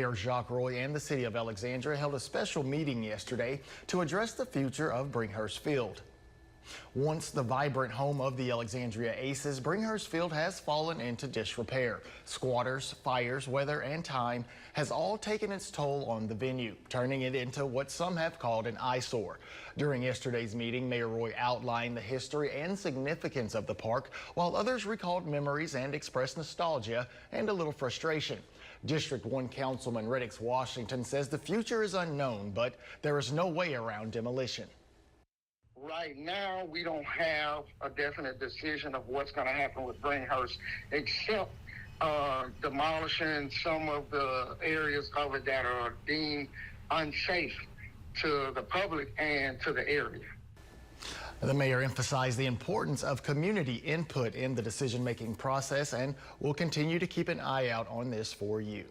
Mayor Jacques Roy and the city of Alexandria held a special meeting yesterday to address the future of Bringhurst Field. Once the vibrant home of the Alexandria Aces, Bringhurst Field has fallen into disrepair. Squatters, fires, weather, and time has all taken its toll on the venue, turning it into what some have called an eyesore. During yesterday's meeting, Mayor Roy outlined the history and significance of the park, while others recalled memories and expressed nostalgia and a little frustration. District 1 Councilman Reddix Washington says the future is unknown, but there is no way around demolition. Right now, we don't have a definite decision of what's going to happen with Bringhurst, except demolishing some of the areas of it that are deemed unsafe to the public and to the area. The mayor emphasized the importance of community input in the decision-making process and will continue to keep an eye out on this for you.